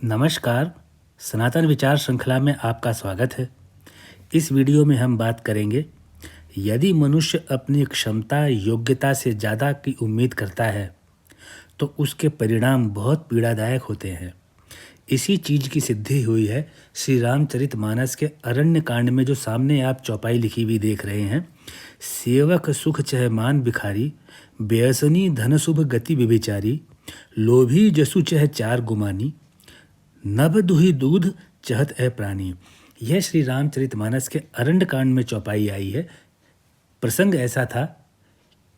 नमस्कार, सनातन विचार श्रृंखला में आपका स्वागत है। इस वीडियो में हम बात करेंगे, यदि मनुष्य अपनी क्षमता योग्यता से ज़्यादा की उम्मीद करता है तो उसके परिणाम बहुत पीड़ादायक होते हैं। इसी चीज़ की सिद्धि हुई है श्री रामचरितमानस के अरण्य कांड में, जो सामने आप चौपाई लिखी हुई देख रहे हैं। सेवक सुख चह मान भिखारी, बेअसनी धन शुभ गति विभिचारी, लोभी जसु चह चार गुमानी, नभ दुही दूध चहत है प्राणी। यह श्री रामचरितमानस के अरण्य कांड में चौपाई आई है। प्रसंग ऐसा था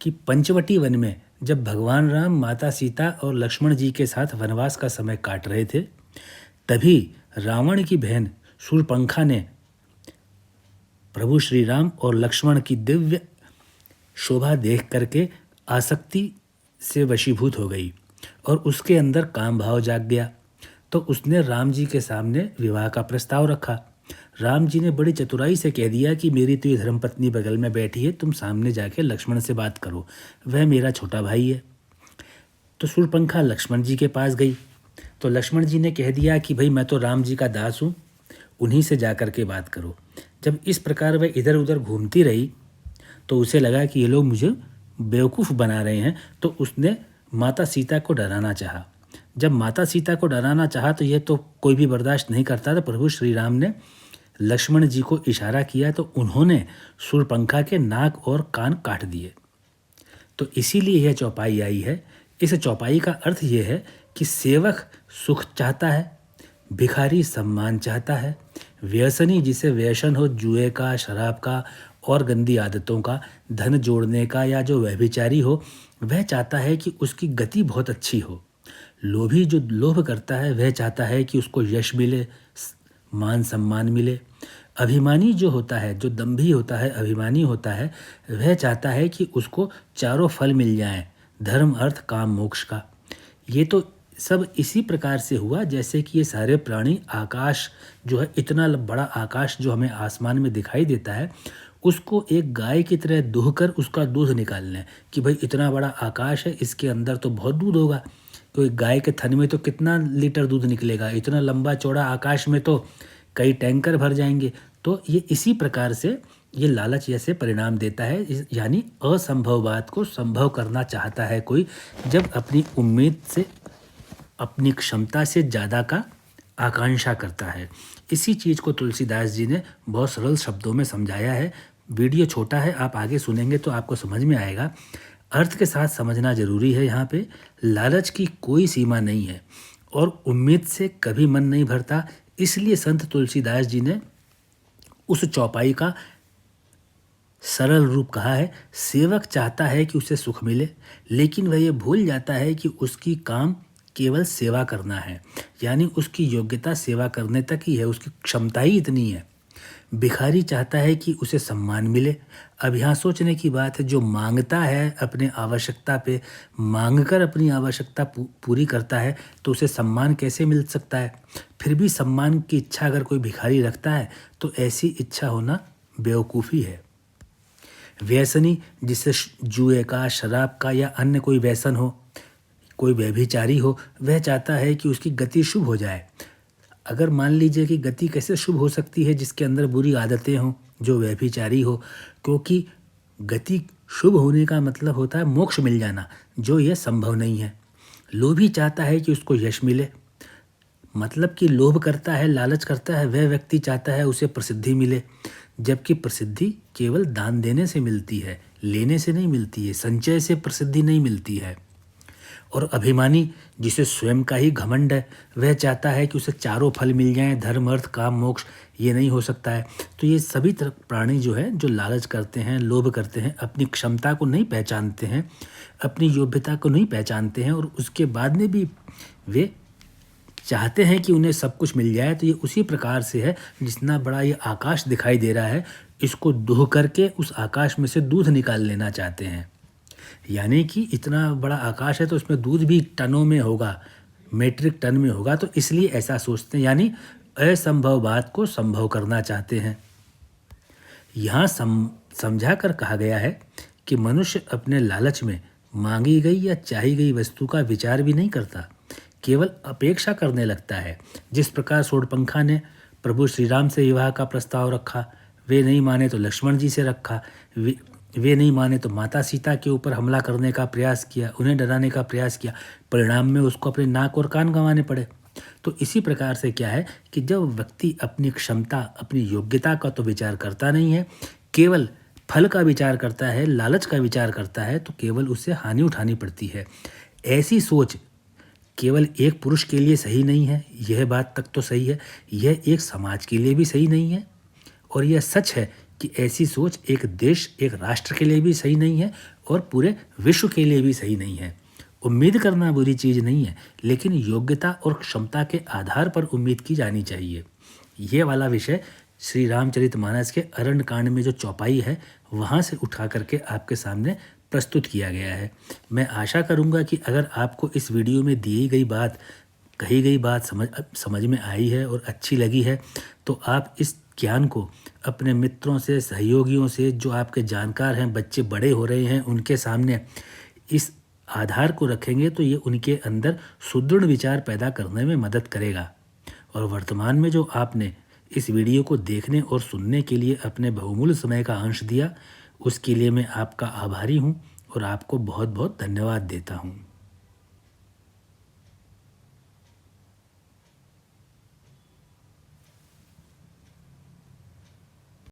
कि पंचवटी वन में जब भगवान राम माता सीता और लक्ष्मण जी के साथ वनवास का समय काट रहे थे, तभी रावण की बहन शूर्पणखा ने प्रभु श्री राम और लक्ष्मण की दिव्य शोभा देख करके आसक्ति से वशीभूत हो गई और उसके अंदर काम भाव जाग गया। तो उसने राम जी के सामने विवाह का प्रस्ताव रखा। राम जी ने बड़ी चतुराई से कह दिया कि मेरी तो ये धर्मपत्नी बगल में बैठी है, तुम सामने जाके लक्ष्मण से बात करो, वह मेरा छोटा भाई है। तो शूर्पणखा लक्ष्मण जी के पास गई तो लक्ष्मण जी ने कह दिया कि भाई मैं तो राम जी का दास हूँ, उन्हीं से जा कर के बात करो। जब इस प्रकार वह इधर उधर घूमती रही तो उसे लगा कि ये लोग मुझे बेवकूफ़ बना रहे हैं, तो उसने माता सीता को डराना चाहा। जब माता सीता को डराना चाहा तो यह तो कोई भी बर्दाश्त नहीं करता। तो प्रभु श्री राम ने लक्ष्मण जी को इशारा किया तो उन्होंने शूर्पणखा के नाक और कान काट दिए। तो इसीलिए यह चौपाई आई है। इस चौपाई का अर्थ यह है कि सेवक सुख चाहता है, भिखारी सम्मान चाहता है, व्यसनी जिसे व्यसन हो जुए का, शराब का और गंदी आदतों का, धन जोड़ने का, या जो व्यभिचारी हो वह चाहता है कि उसकी गति बहुत अच्छी हो। लोभी जो लोभ करता है वह चाहता है कि उसको यश मिले, मान सम्मान मिले। अभिमानी जो होता है, जो दंभी होता है, अभिमानी होता है, वह चाहता है कि उसको चारों फल मिल जाएं, धर्म अर्थ काम मोक्ष का। ये तो सब इसी प्रकार से हुआ जैसे कि ये सारे प्राणी, आकाश जो है, इतना बड़ा आकाश जो हमें आसमान में दिखाई देता है, उसको एक गाय की तरह दूहकर उसका दूध निकालना कि भाई इतना बड़ा आकाश है, इसके अंदर तो बहुत दूध होगा। तो एक गाय के थन में तो कितना लीटर दूध निकलेगा, इतना लंबा चौड़ा आकाश में तो कई टैंकर भर जाएंगे। तो ये इसी प्रकार से ये लालच जैसे परिणाम देता है, यानी असंभव बात को संभव करना चाहता है कोई, जब अपनी उम्मीद से, अपनी क्षमता से ज़्यादा का आकांक्षा करता है। इसी चीज़ को तुलसीदास जी ने बहुत सरल शब्दों में समझाया है। वीडियो छोटा है, आप आगे सुनेंगे तो आपको समझ में आएगा। अर्थ के साथ समझना जरूरी है। यहाँ पे लालच की कोई सीमा नहीं है और उम्मीद से कभी मन नहीं भरता। इसलिए संत तुलसीदास जी ने उस चौपाई का सरल रूप कहा है। सेवक चाहता है कि उसे सुख मिले, लेकिन वह ये भूल जाता है कि उसकी काम केवल सेवा करना है, यानी उसकी योग्यता सेवा करने तक ही है, उसकी क्षमता ही इतनी है। भिखारी चाहता है कि उसे सम्मान मिले। अब यहाँ सोचने की बात है, जो मांगता है अपने आवश्यकता पे मांगकर अपनी आवश्यकता पूरी करता है तो उसे सम्मान कैसे मिल सकता है? फिर भी सम्मान की इच्छा अगर कोई भिखारी रखता है तो ऐसी इच्छा होना बेवकूफ़ी है। व्यसनी जिसे जुए का, शराब का या अन्य कोई व्यसन हो, कोई व्यभिचारी हो, वह चाहता है कि उसकी गति शुभ हो जाए। अगर मान लीजिए कि गति कैसे शुभ हो सकती है जिसके अंदर बुरी आदतें हों, जो व्यभिचारी हो, क्योंकि गति शुभ होने का मतलब होता है मोक्ष मिल जाना, जो यह संभव नहीं है। लोभी चाहता है कि उसको यश मिले, मतलब कि लोभ करता है, लालच करता है, वह व्यक्ति चाहता है उसे प्रसिद्धि मिले, जबकि प्रसिद्धि केवल दान देने से मिलती है, लेने से नहीं मिलती है, संचय से प्रसिद्धि नहीं मिलती है। और अभिमानी जिसे स्वयं का ही घमंड है, वह चाहता है कि उसे चारों फल मिल जाएं, धर्म अर्थ काम मोक्ष, ये नहीं हो सकता है। तो ये सभी तरह प्राणी जो है, जो लालच करते हैं, लोभ करते हैं, अपनी क्षमता को नहीं पहचानते हैं, अपनी योग्यता को नहीं पहचानते हैं, और उसके बाद में भी वे चाहते हैं कि उन्हें सब कुछ मिल जाए। तो ये उसी प्रकार से है, जितना बड़ा ये आकाश दिखाई दे रहा है, इसको दूह करके उस आकाश में से दूध निकाल लेना चाहते हैं। यानी कि इतना बड़ा आकाश है तो उसमें दूध भी टनों में होगा, मेट्रिक टन में होगा, तो इसलिए ऐसा सोचते हैं, यानी असंभव बात को संभव करना चाहते हैं। यहाँ समझा कर कहा गया है कि मनुष्य अपने लालच में मांगी गई या चाही गई वस्तु का विचार भी नहीं करता, केवल अपेक्षा करने लगता है। जिस प्रकार शूर्पणखा ने प्रभु श्री राम से विवाह का प्रस्ताव रखा, वे नहीं माने तो लक्ष्मण जी से रखा, वे नहीं माने तो माता सीता के ऊपर हमला करने का प्रयास किया, उन्हें डराने का प्रयास किया, परिणाम में उसको अपने नाक और कान गंवाने पड़े। तो इसी प्रकार से क्या है कि जब व्यक्ति अपनी क्षमता, अपनी योग्यता का तो विचार करता नहीं है, केवल फल का विचार करता है, लालच का विचार करता है, तो केवल उससे हानि उठानी पड़ती है। ऐसी सोच केवल एक पुरुष के लिए सही नहीं है, यह बात तक तो सही है, यह एक समाज के लिए भी सही नहीं है, और यह सच है कि ऐसी सोच एक देश, एक राष्ट्र के लिए भी सही नहीं है और पूरे विश्व के लिए भी सही नहीं है। उम्मीद करना बुरी चीज़ नहीं है, लेकिन योग्यता और क्षमता के आधार पर उम्मीद की जानी चाहिए। ये वाला विषय श्री रामचरितमानस के अरण्य कांड में जो चौपाई है, वहाँ से उठा करके आपके सामने प्रस्तुत किया गया है। मैं आशा करूँगा कि अगर आपको इस वीडियो में दी गई बात, कही गई बात समझ में आई है और अच्छी लगी है, तो आप इस ज्ञान को अपने मित्रों से, सहयोगियों से, जो आपके जानकार हैं, बच्चे बड़े हो रहे हैं, उनके सामने इस आधार को रखेंगे तो ये उनके अंदर सुदृढ़ विचार पैदा करने में मदद करेगा। और वर्तमान में जो आपने इस वीडियो को देखने और सुनने के लिए अपने बहुमूल्य समय का अंश दिया, उसके लिए मैं आपका आभारी हूँ और आपको बहुत बहुत धन्यवाद देता हूँ।